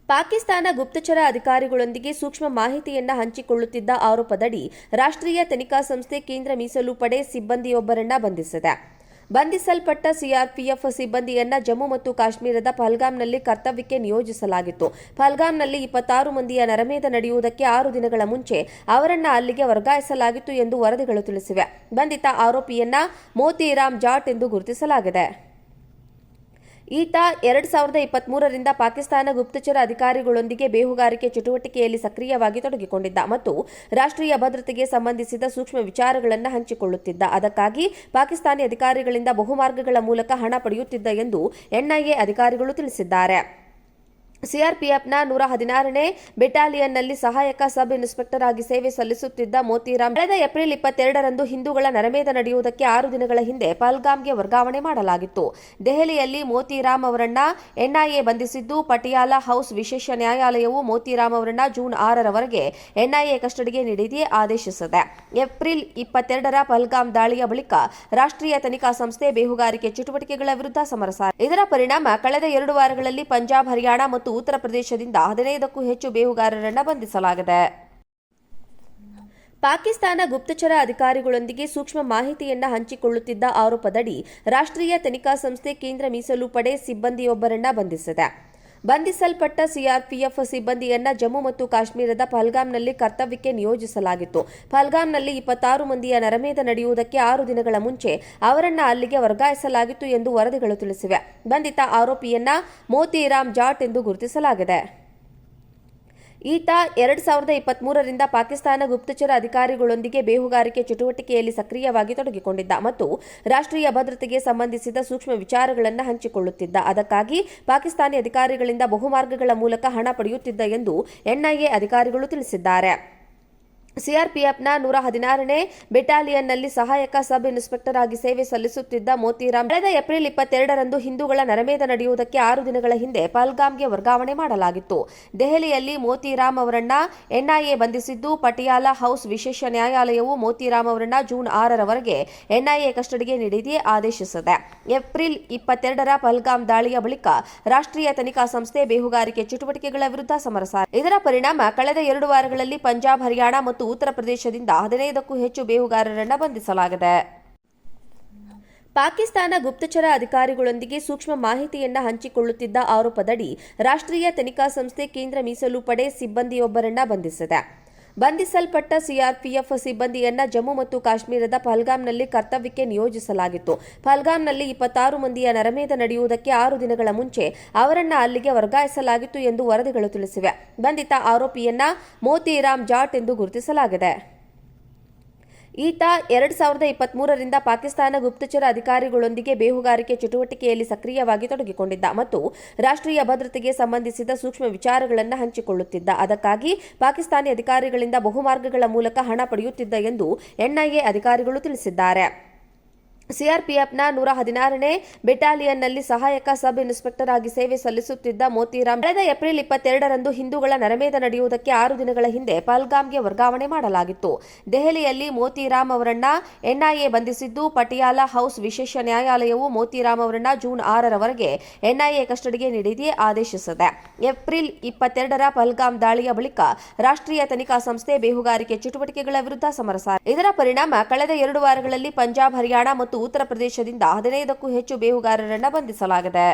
ಪಾಕಿಸ್ತಾನ ಗುಪ್ತಚರ ಅಧಿಕಾರಿಗಳೊಂದಿಗೆ ಸೂಕ್ಷ್ಮ ಮಾಹಿತಿಯನ್ನು ಹಂಚಿಕೊಳ್ಳುತ್ತಿದ್ದ ಆರೋಪದಡಿ ರಾಷ್ಟ್ರೀಯ ತನಿಖಾ ಸಂಸ್ಥೆ ಕೇಂದ್ರ ಮೀಸಲು ಪಡೆ ಸಿಬ್ಬಂದಿಯೊಬ್ಬರನ್ನ ಬಂಧಿಸಿದೆ. ಬಂಧಿಸಲ್ಪಟ್ಟ ಸಿಆರ್ಪಿಎಫ್ ಸಿಬ್ಬಂದಿಯನ್ನ ಜಮ್ಮು ಮತ್ತು ಕಾಶ್ಮೀರದ ಪಹಲ್ಗಾಮ್ನಲ್ಲಿ ಕರ್ತವ್ಯಕ್ಕೆ ನಿಯೋಜಿಸಲಾಗಿತ್ತು. ಪಹಲ್ಗಾಮ್ನಲ್ಲಿ 26 ಮಂದಿಯ ನರಮೇಧ ನಡೆಯುವುದಕ್ಕೆ 6 ದಿನಗಳ ಮುಂಚೆ ಅವರನ್ನ ಅಲ್ಲಿಗೆ ವರ್ಗಾಯಿಸಲಾಗಿತ್ತು ಎಂದು ವರದಿಗಳು ತಿಳಿಸಿವೆ. ಬಂಧಿತ ಆರೋಪಿಯನ್ನ ಮೋತಿರಾಮ್ ಜಾಟ್ ಎಂದು ಗುರುತಿಸಲಾಗಿದೆ. ಈತ 2023ರಿಂದ ಪಾಕಿಸ್ತಾನ ಗುಪ್ತಚರ ಅಧಿಕಾರಿಗಳೊಂದಿಗೆ ಬೇಹುಗಾರಿಕೆ ಚಟುವಟಿಕೆಯಲ್ಲಿ ಸಕ್ರಿಯವಾಗಿ ತೊಡಗಿಕೊಂಡಿದ್ದ ಮತ್ತು ರಾಷ್ಟ್ರೀಯ ಭದ್ರತೆಗೆ ಸಂಬಂಧಿಸಿದ ಸೂಕ್ಷ್ಮ ವಿಚಾರಗಳನ್ನು ಹಂಚಿಕೊಳ್ಳುತ್ತಿದ್ದ. ಅದಕ್ಕಾಗಿ ಪಾಕಿಸ್ತಾನಿ ಅಧಿಕಾರಿಗಳಿಂದ ಬಹುಮಾರ್ಗಗಳ ಮೂಲಕ ಹಣ ಪಡೆಯುತ್ತಿದ್ದ ಎಂದು ಎನ್ಐಎ ಅಧಿಕಾರಿಗಳು ತಿಳಿಸಿದ್ದಾರೆ. ಸಿಆರ್ಪಿಎಫ್ನ 116ನೇ ಬೆಟಾಲಿಯನ್ನಲ್ಲಿ ಸಹಾಯಕ ಸಬ್ ಇನ್ಸ್ಪೆಕ್ಟರ್ ಆಗಿ ಸೇವೆ ಸಲ್ಲಿಸುತ್ತಿದ್ದ ಮೋತಿರಾಮ್ ಕಳೆದ ಏಪ್ರಿಲ್ 22ರಂದು ಹಿಂದೂಗಳ ನರಮೇಧ ನಡೆಯುವುದಕ್ಕೆ 6 ದಿನಗಳ ಹಿಂದೆ ಪಹಲ್ಗಾಮ್ಗೆ ವರ್ಗಾವಣೆ ಮಾಡಲಾಗಿತ್ತು. ದೆಹಲಿಯಲ್ಲಿ ಮೋತಿರಾಮ್ ಅವರನ್ನ ಎನ್ಐಎ ಬಂಧಿಸಿದ್ದು, ಪಟಿಯಾಲ ಹೌಸ್ ವಿಶೇಷ ನ್ಯಾಯಾಲಯವು ಮೋತಿರಾಮ್ ಅವರನ್ನ ಜೂನ್ 6ರವರೆಗೆ ಎನ್ಐಎ ಕಸ್ಟಡಿಗೆ ನೀಡಿ ಆದೇಶಿಸಿದೆ. ಏಪ್ರಿಲ್ 22ರ ಪಹಲ್ಗಾಮ್ ದಾಳಿಯ ಬಳಿಕ ರಾಷ್ಟ್ರೀಯ ತನಿಖಾ ಸಂಸ್ಥೆ ಬೇಹುಗಾರಿಕೆ ಚಟುವಟಿಕೆಗಳ ವಿರುದ್ಧ ಸಮರ ಸಾರಿದೆ. ಇದರ ಪರಿಣಾಮ ಕಳೆದ 2 ವಾರಗಳಲ್ಲಿ ಪಂಜಾಬ್, ಹರಿಯಾಣ ಮತ್ತು ಉತ್ತರ ಪ್ರದೇಶದಿಂದ 15ಕ್ಕೂ ಹೆಚ್ಚು ಬೇಹುಗಾರರನ್ನು ಬಂಧಿಸಲಾಗಿದೆ. ಪಾಕಿಸ್ತಾನ ಗುಪ್ತಚರ ಅಧಿಕಾರಿಗಳೊಂದಿಗೆ ಸೂಕ್ಷ್ಮ ಮಾಹಿತಿಯನ್ನು ಹಂಚಿಕೊಳ್ಳುತ್ತಿದ್ದ ಆರೋಪದಡಿ ರಾಷ್ಟ್ರೀಯ ತನಿಖಾ ಸಂಸ್ಥೆ ಕೇಂದ್ರ ಮೀಸಲು ಪಡೆ ಸಿಬ್ಬಂದಿಯೊಬ್ಬರನ್ನ ಬಂಧಿಸಿದೆ. ಬಂಧಿಸಲ್ಪಟ್ಟ ಸಿಆರ್ಪಿಎಫ್ ಸಿಬ್ಬಂದಿಯನ್ನ ಜಮ್ಮು ಮತ್ತು ಕಾಶ್ಮೀರದ ಪಹಲ್ಗಾಮ್ನಲ್ಲಿ ಕರ್ತವ್ಯಕ್ಕೆ ನಿಯೋಜಿಸಲಾಗಿತ್ತು. ಪಹಲ್ಗಾಮ್ನಲ್ಲಿ 26 ಮಂದಿಯ ನರಮೇಧ ನಡೆಯುವುದಕ್ಕೆ 6 ದಿನಗಳ ಮುಂಚೆ ಅವರನ್ನ ಅಲ್ಲಿಗೆ ವರ್ಗಾಯಿಸಲಾಗಿತ್ತು ಎಂದು ವರದಿಗಳು ತಿಳಿಸಿವೆ. ಬಂಧಿತ ಆರೋಪಿಯನ್ನ ಮೋತಿರಾಮ್ ಜಾಟ್ ಎಂದು ಗುರುತಿಸಲಾಗಿದೆ. ಈತ 2023ರಿಂದ ಪಾಕಿಸ್ತಾನ ಗುಪ್ತಚರ ಅಧಿಕಾರಿಗಳೊಂದಿಗೆ ಬೇಹುಗಾರಿಕೆ ಚಟುವಟಿಕೆಯಲ್ಲಿ ಸಕ್ರಿಯವಾಗಿ ತೊಡಗಿಕೊಂಡಿದ್ದ ಮತ್ತು ರಾಷ್ಟ್ರೀಯ ಭದ್ರತೆಗೆ ಸಂಬಂಧಿಸಿದ ಸೂಕ್ಷ್ಮ ವಿಚಾರಗಳನ್ನು ಹಂಚಿಕೊಳ್ಳುತ್ತಿದ್ದ. ಅದಕ್ಕಾಗಿ ಪಾಕಿಸ್ತಾನಿ ಅಧಿಕಾರಿಗಳಿಂದ ಬಹುಮಾರ್ಗಗಳ ಮೂಲಕ ಹಣ ಪಡೆಯುತ್ತಿದ್ದ ಎಂದು ಎನ್ಐಎ ಅಧಿಕಾರಿಗಳು ತಿಳಿಸಿದ್ದಾರೆ. ಸಿಆರ್ಪಿಎಫ್ನ 116ನೇ ಬೆಟಾಲಿಯನ್ನಲ್ಲಿ ಸಹಾಯಕ ಸಬ್ ಇನ್ಸ್ಪೆಕ್ಟರ್ ಆಗಿ ಸೇವೆ ಸಲ್ಲಿಸುತ್ತಿದ್ದ ಮೋತಿರಾಮ್ ಕಳೆದ ಏಪ್ರಿಲ್ 22ರಂದು ಹಿಂದೂಗಳ ನರಮೇಧ ನಡೆಯುವುದಕ್ಕೆ 6 ದಿನಗಳ ಹಿಂದೆ ಪಹಲ್ಗಾಮ್ಗೆ ವರ್ಗಾವಣೆ ಮಾಡಲಾಗಿತ್ತು. ದೆಹಲಿಯಲ್ಲಿ ಮೋತಿರಾಮ್ ಅವರನ್ನ ಎನ್ಐಎ ಬಂಧಿಸಿದ್ದು, ಪಟಿಯಾಲ ಹೌಸ್ ವಿಶೇಷ ನ್ಯಾಯಾಲಯವು ಮೋತಿರಾಮ್ ಅವರನ್ನ ಜೂನ್ 6ರವರೆಗೆ ಎನ್ಐಎ ಕಸ್ಟಡಿಗೆ ನೀಡಿ ಆದೇಶಿಸಿದೆ. ಏಪ್ರಿಲ್ 22ರ ಪಹಲ್ಗಾಮ್ ದಾಳಿಯ ಬಳಿಕ ರಾಷ್ಟ್ರೀಯ ತನಿಖಾ ಸಂಸ್ಥೆ ಬೇಹುಗಾರಿಕೆ ಚಟುವಟಿಕೆಗಳ ವಿರುದ್ಧ ಸಮರ ಸಾರಿದೆ. ಇದರ ಪರಿಣಾಮ ಕಳೆದ 2 ವಾರಗಳಲ್ಲಿ ಪಂಜಾಬ್, ಹರಿಯಾಣ ಮತ್ತು ಉತ್ತರ ಪ್ರದೇಶದಿಂದ 15ಕ್ಕೂ ಹೆಚ್ಚು ಬೇಹುಗಾರರನ್ನು ಬಂಧಿಸಲಾಗಿದೆ. ಪಾಕಿಸ್ತಾನ ಗುಪ್ತಚರ ಅಧಿಕಾರಿಗಳೊಂದಿಗೆ ಸೂಕ್ಷ್ಮ ಮಾಹಿತಿಯನ್ನು ಹಂಚಿಕೊಳ್ಳುತ್ತಿದ್ದ ಆರೋಪದಡಿ ರಾಷ್ಟ್ರೀಯ ತನಿಖಾ ಸಂಸ್ಥೆ ಕೇಂದ್ರ ಮೀಸಲು ಪಡೆ ಸಿಬ್ಬಂದಿಯೊಬ್ಬರನ್ನ ಬಂಧಿಸಿದೆ. ಬಂಧಿಸಲ್ಪಟ್ಟ ಸಿಆರ್ಪಿಎಫ್ ಸಿಬ್ಬಂದಿಯನ್ನ ಜಮ್ಮು ಮತ್ತು ಕಾಶ್ಮೀರದ ಪಹಲ್ಗಾಮ್ನಲ್ಲಿ ಕರ್ತವ್ಯಕ್ಕೆ ನಿಯೋಜಿಸಲಾಗಿತ್ತು. ಪಹಲ್ಗಾಮ್ನಲ್ಲಿ 26 ಮಂದಿಯ ನರಮೇಧ ನಡೆಯುವುದಕ್ಕೆ 6 ದಿನಗಳ ಮುಂಚೆ ಅವರನ್ನ ಅಲ್ಲಿಗೆ ವರ್ಗಾಯಿಸಲಾಗಿತ್ತು ಎಂದು ವರದಿಗಳು ತಿಳಿಸಿವೆ. ಬಂಧಿತ ಆರೋಪಿಯನ್ನ ಮೋತಿರಾಮ್ ಜಾಟ್ ಎಂದು ಗುರುತಿಸಲಾಗಿದೆ. ಈತ 2023ರಿಂದ ಪಾಕಿಸ್ತಾನ ಗುಪ್ತಚರ ಅಧಿಕಾರಿಗಳೊಂದಿಗೆ ಬೇಹುಗಾರಿಕೆ ಚಟುವಟಿಕೆಯಲ್ಲಿ ಸಕ್ರಿಯವಾಗಿ ತೊಡಗಿಕೊಂಡಿದ್ದ ಮತ್ತು ರಾಷ್ಟ್ರೀಯ ಭದ್ರತೆಗೆ ಸಂಬಂಧಿಸಿದ ಸೂಕ್ಷ್ಮ ವಿಚಾರಗಳನ್ನು ಹಂಚಿಕೊಳ್ಳುತ್ತಿದ್ದ. ಅದಕ್ಕಾಗಿ ಪಾಕಿಸ್ತಾನಿ ಅಧಿಕಾರಿಗಳಿಂದ ಬಹುಮಾರ್ಗಗಳ ಮೂಲಕ ಹಣ ಪಡೆಯುತ್ತಿದ್ದ ಎಂದು ಎನ್ಐಎ ಅಧಿಕಾರಿಗಳು ತಿಳಿಸಿದ್ದಾರೆ. ಸಿಆರ್ಪಿಎಫ್ನ 116ನೇ ಬೆಟಾಲಿಯನ್ನಲ್ಲಿ ಸಹಾಯಕ ಸಬ್ ಇನ್ಸ್ಪೆಕ್ಟರ್ ಆಗಿ ಸೇವೆ ಸಲ್ಲಿಸುತ್ತಿದ್ದ ಮೋತಿರಾಮ್ ಕಳೆದ ಏಪ್ರಿಲ್ 22ರಂದು ಹಿಂದೂಗಳ ನರಮೇಧ ನಡೆಯುವುದಕ್ಕೆ 6 ದಿನಗಳ ಹಿಂದೆ ಪಹಲ್ಗಾಮ್ಗೆ ವರ್ಗಾವಣೆ ಮಾಡಲಾಗಿತ್ತು. ದೆಹಲಿಯಲ್ಲಿ ಮೋತಿರಾಮ್ ಅವರನ್ನ ಎನ್ಐಎ ಬಂಧಿಸಿದ್ದು, ಪಟಿಯಾಲ ಹೌಸ್ ವಿಶೇಷ ನ್ಯಾಯಾಲಯವು ಮೋತಿರಾಮ್ ಅವರನ್ನ ಜೂನ್ 6ರವರೆಗೆ ಎನ್ಐಎ ಕಸ್ಟಡಿಗೆ ನೀಡಿ ಆದೇಶಿಸಿದೆ. ಏಪ್ರಿಲ್ 22ರ ಪಹಲ್ಗಾಮ್ ದಾಳಿಯ ಬಳಿಕ ರಾಷ್ಟ್ರೀಯ ತನಿಖಾ ಸಂಸ್ಥೆ ಬೇಹುಗಾರಿಕೆ ಚಟುವಟಿಕೆಗಳ ವಿರುದ್ಧ ಸಮರ ಸಾರಿದೆ. ಇದರ ಪರಿಣಾಮ ಕಳೆದ 2 ವಾರಗಳಲ್ಲಿ ಪಂಜಾಬ್, ಹರಿಯಾಣ ಮತ್ತು ಉತ್ತರ ಪ್ರದೇಶದಿಂದ 15ಕ್ಕೂ ಹೆಚ್ಚು ಬೇಹುಗಾರರನ್ನು ಬಂಧಿಸಲಾಗಿದೆ.